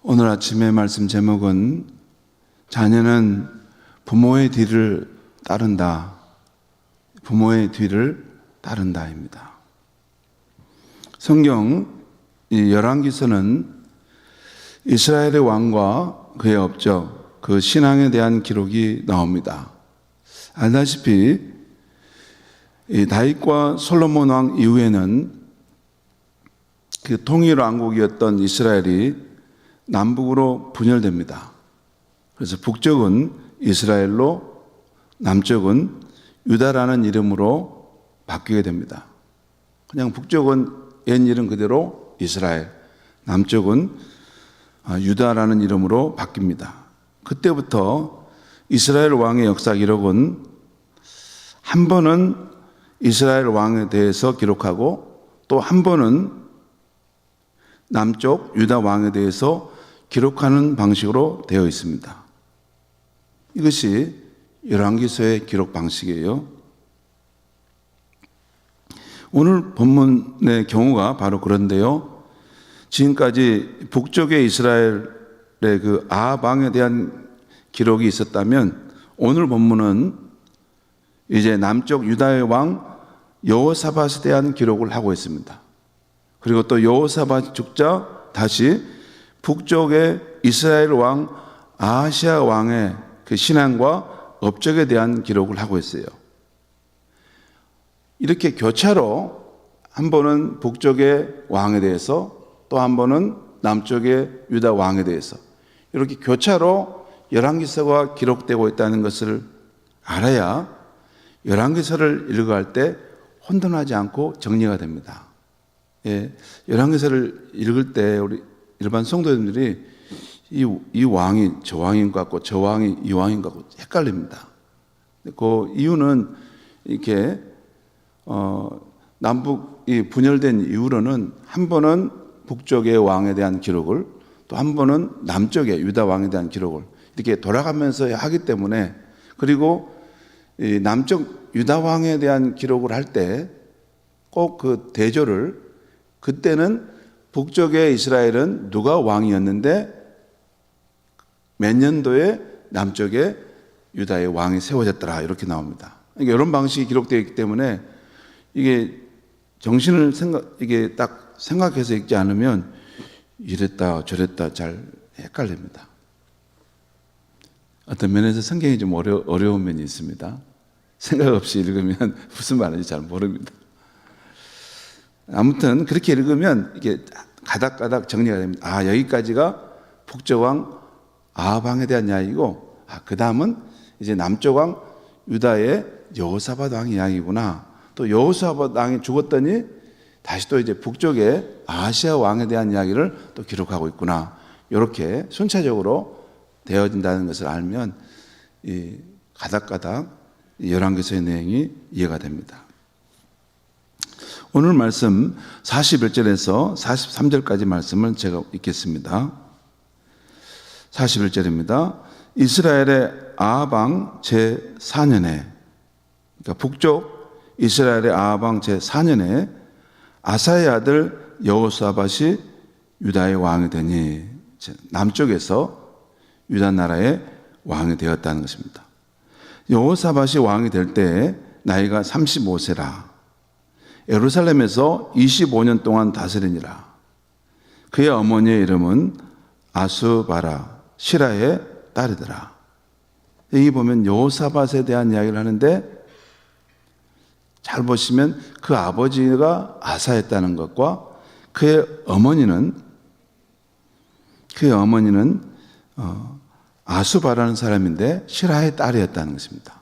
오늘 아침의 말씀 제목은 자녀는 부모의 뒤를 따른다. 부모의 뒤를 따른다입니다. 성경 이 열왕기서는 이스라엘의 왕과 그의 업적, 그 신앙에 대한 기록이 나옵니다. 알다시피 이 다윗과 솔로몬 왕 이후에는 그 통일 왕국이었던 이스라엘이 남북으로 분열됩니다. 그래서 북쪽은 이스라엘로, 남쪽은 유다라는 이름으로 바뀌게 됩니다. 그냥 북쪽은 옛 이름 그대로 이스라엘, 남쪽은 유다라는 이름으로 바뀝니다. 그때부터 이스라엘 왕의 역사 기록은 한 번은 이스라엘 왕에 대해서 기록하고 또 한 번은 남쪽 유다 왕에 대해서 기록하는 방식으로 되어 있습니다. 이것이 열왕기서의 기록 방식이에요. 오늘 본문의 경우가 바로 그런데요. 지금까지 북쪽의 이스라엘의 그 아합 왕에 대한 기록이 있었다면 오늘 본문은 이제 남쪽 유다의 왕 여호사밧에 대한 기록을 하고 있습니다. 그리고 또 여호사밧이 죽자 다시 북쪽의 이스라엘 왕 아하시아 왕의 그 신앙과 업적에 대한 기록을 하고 있어요. 이렇게 교차로 한 번은 북쪽의 왕에 대해서 또 한 번은 남쪽의 유다 왕에 대해서 이렇게 교차로 열왕기서가 기록되고 있다는 것을 알아야 열왕기서를 읽어갈 때 혼돈하지 않고 정리가 됩니다. 예, 열왕기서를 읽을 때 우리 일반 성도님들이 이 왕이 저 왕인 것 같고 저 왕이 이 왕인 것 같고 헷갈립니다. 그 이유는 이렇게 남북이 분열된 이후로는 한 번은 북쪽의 왕에 대한 기록을 또 한 번은 남쪽의 유다 왕에 대한 기록을 이렇게 돌아가면서 하기 때문에 그리고 이 남쪽 유다 왕에 대한 기록을 할 때 꼭 그 대조를 그때는 북쪽의 이스라엘은 누가 왕이었는데 몇 년도에 남쪽에 유다의 왕이 세워졌더라 이렇게 나옵니다. 그러니까 이런 방식이 기록되어 있기 때문에 이게 정신을 이게 딱 생각해서 읽지 않으면 이랬다 저랬다 잘 헷갈립니다. 어떤 면에서 성경이 좀 어려운 면이 있습니다. 생각 없이 읽으면 무슨 말인지 잘 모릅니다. 아무튼 그렇게 읽으면 이게 가닥가닥 정리가 됩니다. 아, 여기까지가 북쪽 왕 아합 왕에 대한 이야기고, 그 다음은 이제 남쪽 왕 유다의 여호사밧 왕 이야기구나. 또 여호사밧 왕이 죽었더니 다시 또 이제 북쪽의 아하시아 왕에 대한 이야기를 또 기록하고 있구나. 이렇게 순차적으로 되어진다는 것을 알면 이 가닥가닥 열왕기서의 내용이 이해가 됩니다. 오늘 말씀 41절에서 43절까지 말씀을 제가 읽겠습니다. 41절입니다. 이스라엘의 아합 왕 제4년에, 그러니까 북쪽 이스라엘의 아합 왕 제4년에 아사의 아들 여호사밧이 유다의 왕이 되니, 남쪽에서 유다 나라의 왕이 되었다는 것입니다. 여호사밧이 왕이 될 때 나이가 35세라. 예루살렘에서 25년 동안 다스리니라. 그의 어머니의 이름은 아수바라, 시라의 딸이더라. 여기 보면 여호사밧에 대한 이야기를 하는데 잘 보시면 그 아버지가 아사였다는 것과 그의 어머니는 아수바라는 사람인데 시라의 딸이었다는 것입니다.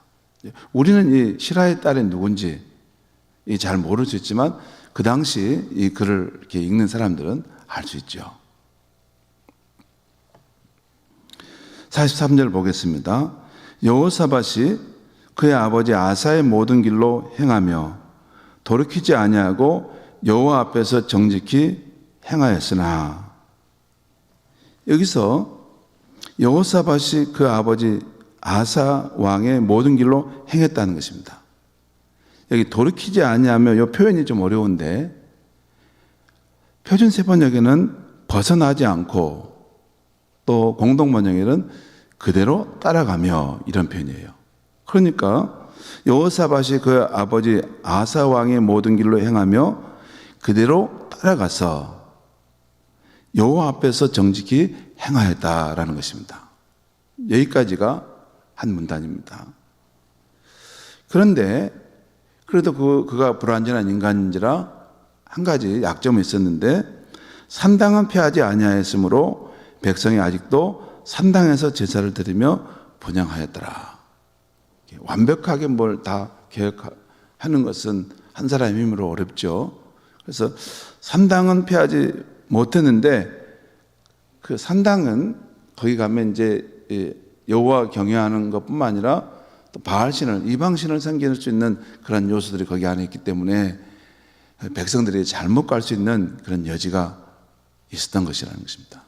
우리는 이 시라의 딸이 누군지 잘 모를 수 있지만 그 당시 이 글을 이렇게 읽는 사람들은 알 수 있죠. 43절 보겠습니다. 여호사밧이 그의 아버지 아사의 모든 길로 행하며 돌이키지 아니하고 여호와 앞에서 정직히 행하였으나, 여기서 여호사밧이 그 아버지 아사 왕의 모든 길로 행했다는 것입니다. 여기 돌이키지 아니하며 이 표현이 좀 어려운데 표준세번역에는 벗어나지 않고 또 공동 번역에는 그대로 따라가며 이런 표현이에요. 그러니까 여호사밧이 그 아버지 아사 왕의 모든 길로 행하며 그대로 따라가서 여호와 앞에서 정직히 행하였다라는 것입니다. 여기까지가 한 문단입니다. 그런데 그래도 그가 불완전한 인간인지라 한 가지 약점이 있었는데 산당은 폐하지 아니하였으므로 백성이 아직도 산당에서 제사를 드리며 분향하였더라. 완벽하게 뭘 다 계획하는 것은 한 사람의 힘으로 어렵죠. 그래서 산당은 폐하지 못했는데 그 산당은 거기 가면 이제 여호와 경외하는 것뿐만 아니라 또 바알신을 이방신을 섬길 수 있는 그런 요소들이 거기 안에 있기 때문에 백성들이 잘못 갈 수 있는 그런 여지가 있었던 것이라는 것입니다.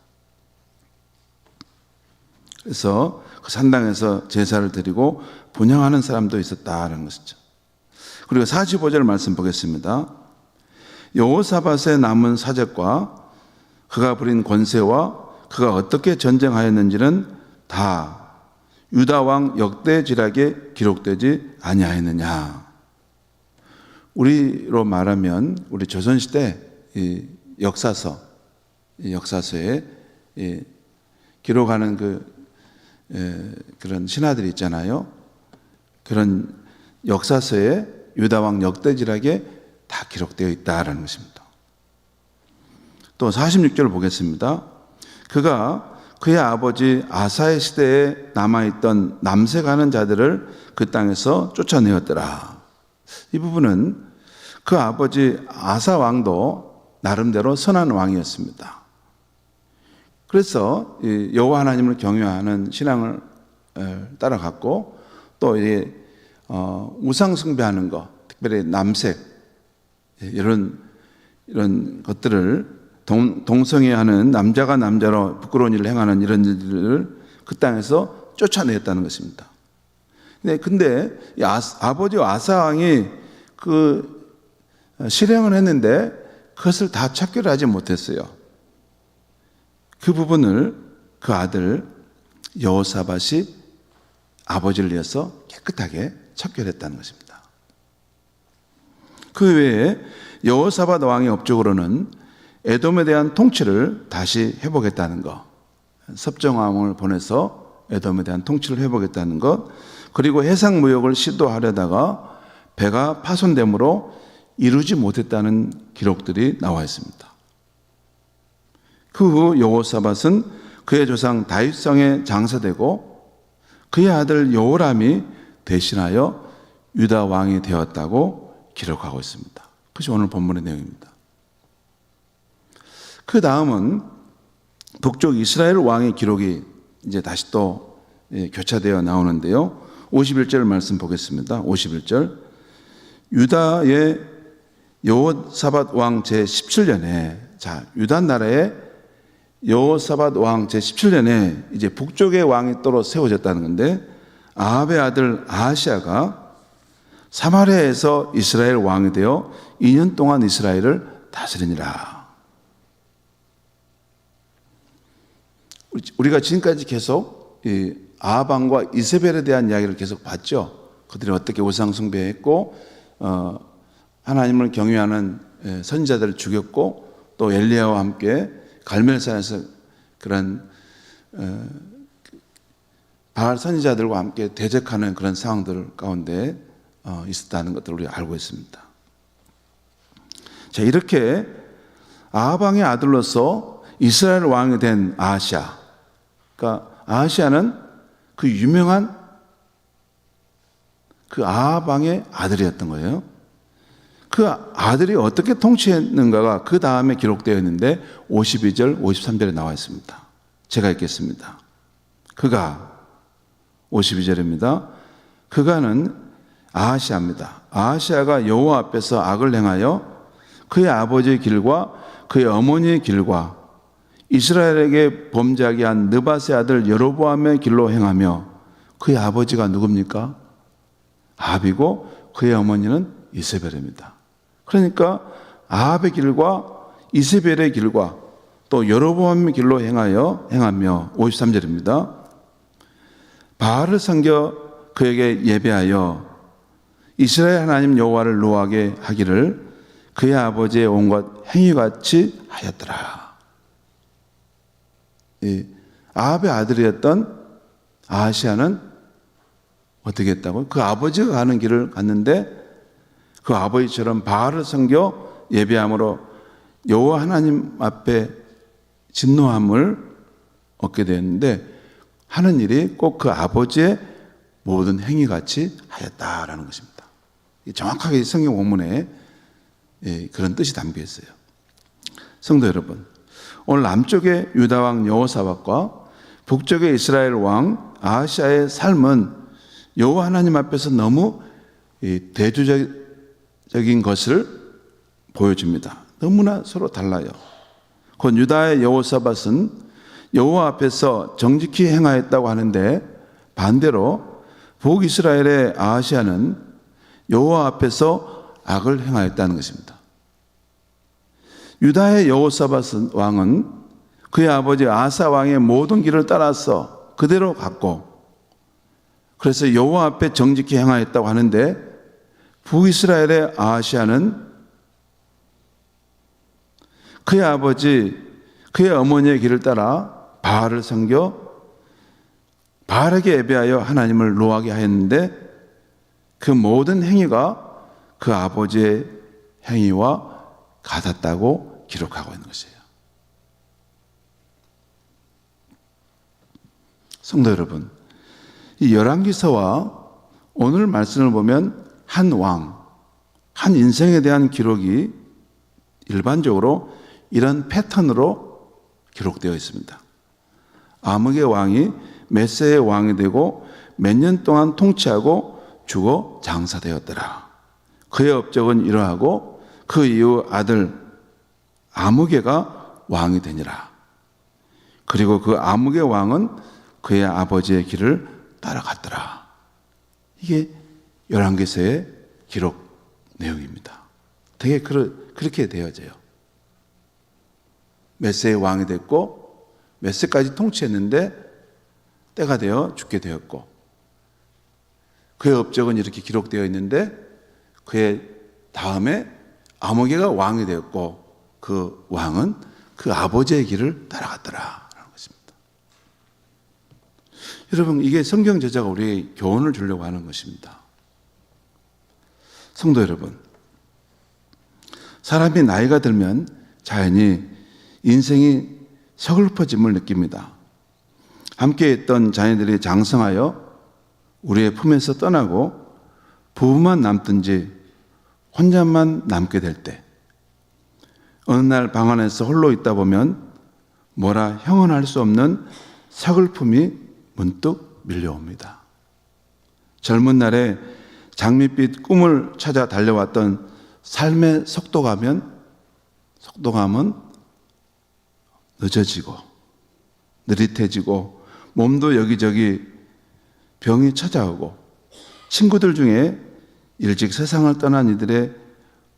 그래서 그 산당에서 제사를 드리고 분향하는 사람도 있었다는 것이죠. 그리고 45절 말씀 보겠습니다. 여호사밧의 남은 사적과 그가 부린 권세와 그가 어떻게 전쟁하였는지는 다 유다 왕 역대지략에 기록되지 아니하였느냐. 우리로 말하면 우리 조선시대 이 역사서에 기록하는 그런 신하들이 있잖아요. 그런 역사서에 유다 왕 역대지략에 다 기록되어 있다라는 것입니다. 또 46절을 보겠습니다. 그가 그의 아버지 아사의 시대에 남아있던 남색하는 자들을 그 땅에서 쫓아내었더라. 이 부분은 그 아버지 아사 왕도 나름대로 선한 왕이었습니다. 그래서 여호와 하나님을 경외하는 신앙을 따라갔고 또 우상 숭배하는 것, 특별히 남색 이런 것들을 동성애하는 남자가 남자로 부끄러운 일을 행하는 이런 일들을 그 땅에서 쫓아냈다는 것입니다. 근데 아버지 아사 왕이 그 실행을 했는데 그것을 다 척결하지 못했어요. 그 부분을 그 아들 여호사밧이 아버지를 위해서 깨끗하게 척결했다는 것입니다. 그 외에 여호사밧 왕의 업적으로는 에돔에 대한 통치를 다시 회복했다는 것, 섭정왕을 보내서 에돔에 대한 통치를 회복했다는 것, 그리고 해상 무역을 시도하려다가 배가 파손됨으로 이루지 못했다는 기록들이 나와 있습니다. 그 후 여호사밧은 그의 조상 다윗성에 장사되고 그의 아들 여호람이 대신하여 유다 왕이 되었다고 기록하고 있습니다. 그것이 오늘 본문의 내용입니다. 그 다음은 북쪽 이스라엘 왕의 기록이 이제 다시 또 교차되어 나오는데요. 51절 말씀 보겠습니다. 51절. 유다의 여호사밧 왕 제17년에 유다 나라의 여호사밧 왕 제17년에 이제 북쪽의 왕이 또로 세워졌다는 건데 아합의 아들 아하시아가 사마리아에서 이스라엘 왕이 되어 2년 동안 이스라엘을 다스리니라. 우리가 지금까지 계속 아합 왕과 이세벨에 대한 이야기를 계속 봤죠. 그들이 어떻게 우상 숭배했고 하나님을 경외하는 선지자들을 죽였고 또 엘리야와 함께 갈멜산에서 그런 바알 선지자들과 함께 대적하는 그런 상황들 가운데 있었다는 것들을 우리가 알고 있습니다. 자, 이렇게 아합 왕의 아들로서 이스라엘 왕이 된 아하시아, 그러니까 아하시아는 그 유명한 그 아합 왕의 아들이었던 거예요. 그 아들이 어떻게 통치했는가가 그 다음에 기록되어 있는데 52절, 53절에 나와 있습니다. 제가 읽겠습니다. 그가 52절입니다. 그가는 아하시아입니다. 아하시아가 여호와 앞에서 악을 행하여 그의 아버지의 길과 그의 어머니의 길과 이스라엘에게 범죄하게 한 느밧의 아들 여로보암의 길로 행하며 그의 아버지가 누굽니까? 아합이고 그의 어머니는 이세벨입니다. 그러니까 아합의 길과 이세벨의 길과 또 여로보암의 길로 행하며 53절입니다. 바알을 섬겨 그에게 예배하여 이스라엘 하나님 여호와를 노하게 하기를 그의 아버지의 온갖 행위같이 하였더라. 아합의 아들이었던 아하시아는 어떻게 했다고요? 그 아버지가 가는 길을 갔는데 그 아버지처럼 바알을 섬겨 예배함으로 여호와 하나님 앞에 진노함을 얻게 되었는데 하는 일이 꼭 그 아버지의 모든 행위같이 하였다라는 것입니다. 정확하게 성경 본문에 그런 뜻이 담겨 있어요. 성도 여러분, 오늘 남쪽의 유다 왕 여호사밧과 북쪽의 이스라엘 왕 아하시아의 삶은 여호와 하나님 앞에서 너무 대조적인 것을 보여줍니다. 너무나 서로 달라요. 곧 유다의 여호사밧은 여호와 앞에서 정직히 행하였다고 하는데 반대로 북이스라엘의 아하시아는 여호와 앞에서 악을 행하였다는 것입니다. 유다의 여호사밧 왕은 그의 아버지 아사 왕의 모든 길을 따라서 그대로 갔고 그래서 여호와 앞에 정직히 행하였다고 하는데 북이스라엘의 아하시아는 그의 아버지, 그의 어머니의 길을 따라 바알을 섬겨 바알에게 예배하여 하나님을 노하게 하였는데 그 모든 행위가 그 아버지의 행위와 같았다고 기록하고 있는 것이에요. 성도 여러분, 이 열왕기서와 오늘 말씀을 보면 한 왕, 한 인생에 대한 기록이 일반적으로 이런 패턴으로 기록되어 있습니다. 아므의 왕이 메세의 왕이 되고 몇 년 동안 통치하고 죽어 장사되었더라. 그의 업적은 이러하고 그 이후 아들 아므게가 왕이 되니라. 그리고 그 아므게 왕은 그의 아버지의 길을 따라갔더라. 이게 열왕기서의 기록 내용입니다. 되게 그렇게 되어져요. 메세의 왕이 됐고 메세까지 통치했는데 때가 되어 죽게 되었고 그의 업적은 이렇게 기록되어 있는데 그의 다음에 아므게가 왕이 되었고 그 왕은 그 아버지의 길을 따라갔더라 라는 것입니다. 여러분, 이게 성경 저자가 우리에게 교훈을 주려고 하는 것입니다. 성도 여러분, 사람이 나이가 들면 자연히 인생이 서글퍼짐을 느낍니다. 함께 있던 자녀들이 장성하여 우리의 품에서 떠나고 부부만 남든지 혼자만 남게 될 때, 어느 날 방 안에서 홀로 있다 보면 뭐라 형언할 수 없는 서글픔이 문득 밀려옵니다. 젊은 날에 장밋빛 꿈을 찾아 달려왔던 삶의 속도감은 늦어지고 느릿해지고 몸도 여기저기 병이 찾아오고 친구들 중에 일찍 세상을 떠난 이들의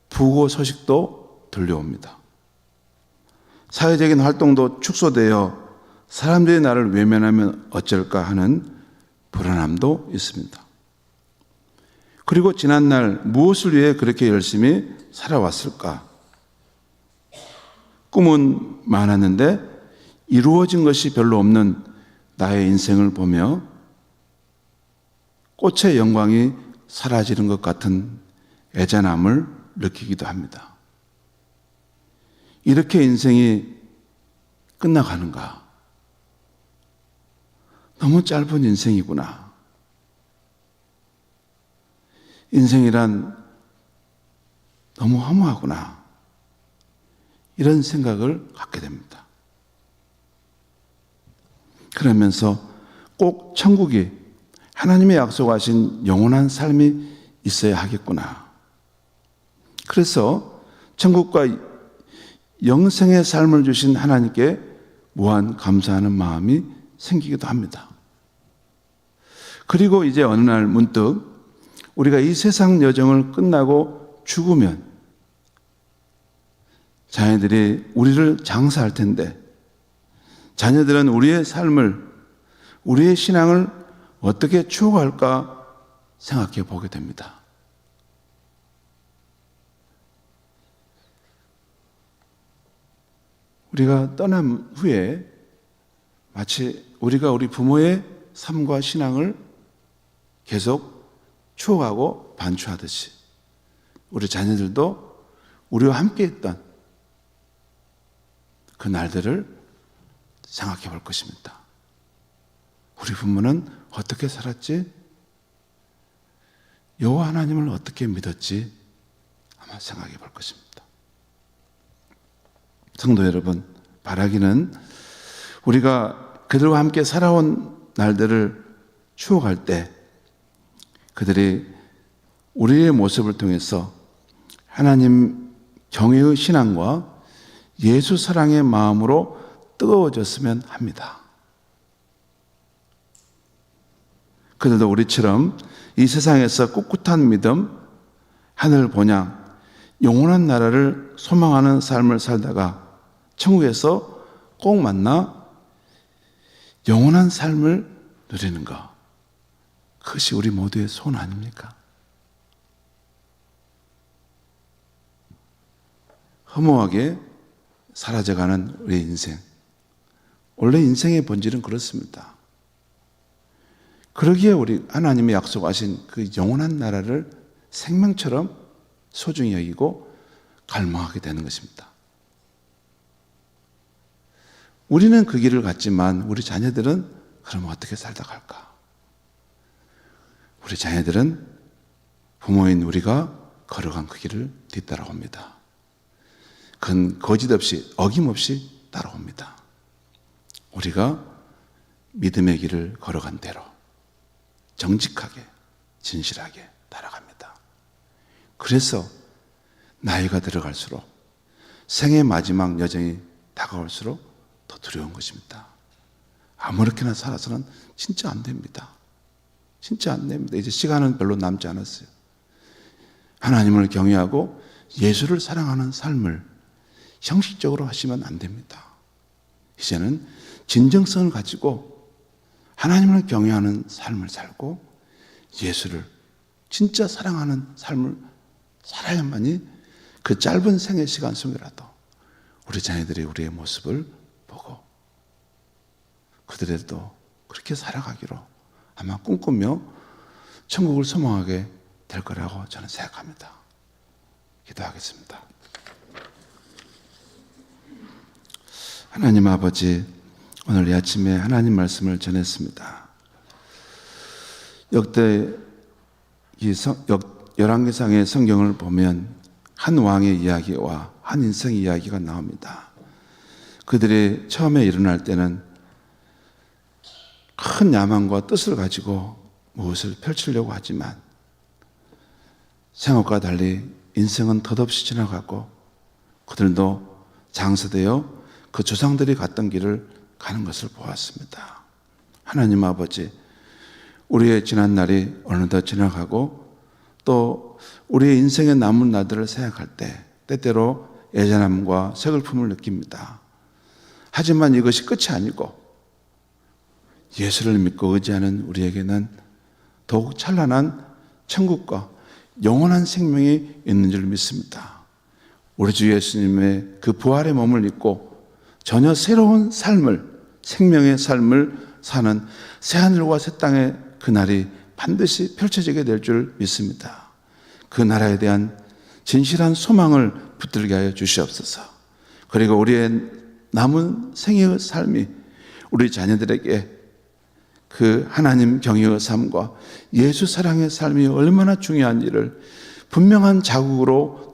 부고 소식도 들려옵니다. 사회적인 활동도 축소되어 사람들이 나를 외면하면 어쩔까 하는 불안함도 있습니다. 그리고 지난날 무엇을 위해 그렇게 열심히 살아왔을까? 꿈은 많았는데 이루어진 것이 별로 없는 나의 인생을 보며 꽃의 영광이 사라지는 것 같은 애잔함을 느끼기도 합니다. 이렇게 인생이 끝나가는가? 너무 짧은 인생이구나. 인생이란 너무 허무하구나. 이런 생각을 갖게 됩니다. 그러면서 꼭 천국이 하나님의 약속하신 영원한 삶이 있어야 하겠구나. 그래서 천국과 영생의 삶을 주신 하나님께 무한 감사하는 마음이 생기기도 합니다. 그리고 이제 어느 날 문득 우리가 이 세상 여정을 끝나고 죽으면 자녀들이 우리를 장사할 텐데 자녀들은 우리의 삶을, 우리의 신앙을 어떻게 추억할까 생각해 보게 됩니다. 우리가 떠난 후에 마치 우리가 우리 부모의 삶과 신앙을 계속 추억하고 반추하듯이 우리 자녀들도 우리와 함께 했던 그 날들을 생각해 볼 것입니다. 우리 부모는 어떻게 살았지? 여호와 하나님을 어떻게 믿었지? 아마 생각해 볼 것입니다. 성도 여러분, 바라기는 우리가 그들과 함께 살아온 날들을 추억할 때 그들이 우리의 모습을 통해서 하나님 경외의 신앙과 예수 사랑의 마음으로 뜨거워졌으면 합니다. 그들도 우리처럼 이 세상에서 꿋꿋한 믿음, 하늘 본향, 영원한 나라를 소망하는 삶을 살다가 천국에서 꼭 만나 영원한 삶을 누리는 것, 그것이 우리 모두의 소원 아닙니까? 허무하게 사라져가는 우리의 인생, 원래 인생의 본질은 그렇습니다. 그러기에 우리 하나님이 약속하신 그 영원한 나라를 생명처럼 소중히 여기고 갈망하게 되는 것입니다. 우리는 그 길을 갔지만 우리 자녀들은 그러면 어떻게 살다 갈까? 우리 자녀들은 부모인 우리가 걸어간 그 길을 뒤따라옵니다. 그건 거짓 없이 어김없이 따라옵니다. 우리가 믿음의 길을 걸어간 대로 정직하게 진실하게 따라갑니다. 그래서 나이가 들어갈수록 생의 마지막 여정이 다가올수록 더 두려운 것입니다. 아무렇게나 살아서는 진짜 안 됩니다. 진짜 안 됩니다. 이제 시간은 별로 남지 않았어요. 하나님을 경외하고 예수를 사랑하는 삶을 형식적으로 하시면 안 됩니다. 이제는 진정성을 가지고 하나님을 경외하는 삶을 살고 예수를 진짜 사랑하는 삶을 살아야만이 그 짧은 생의 시간 속에라도 우리 자녀들이 우리의 모습을 보고 그들에도 그렇게 살아가기로 아마 꿈꾸며 천국을 소망하게 될 거라고 저는 생각합니다. 기도하겠습니다. 하나님 아버지, 오늘 이 아침에 하나님 말씀을 전했습니다. 역대 열왕기상의 성경을 보면 한 왕의 이야기와 한 인생의 이야기가 나옵니다. 그들이 처음에 일어날 때는 큰 야망과 뜻을 가지고 무엇을 펼치려고 하지만 생각과 달리 인생은 덧없이 지나가고 그들도 장사되어 그 조상들이 갔던 길을 가는 것을 보았습니다. 하나님 아버지, 우리의 지난 날이 어느덧 지나가고 또 우리의 인생의 남은 날들을 생각할 때 때때로 애잔함과 서글픔을 느낍니다. 하지만 이것이 끝이 아니고 예수를 믿고 의지하는 우리에게는 더욱 찬란한 천국과 영원한 생명이 있는 줄 믿습니다. 우리 주 예수님의 그 부활의 몸을 입고 전혀 새로운 삶을, 생명의 삶을 사는 새하늘과 새 땅의 그날이 반드시 펼쳐지게 될 줄 믿습니다. 그 나라에 대한 진실한 소망을 붙들게 하여 주시옵소서. 그리고 우리의 남은 생애의 삶이 우리 자녀들에게 그 하나님 경외의 삶과 예수 사랑의 삶이 얼마나 중요한지를 분명한 자국으로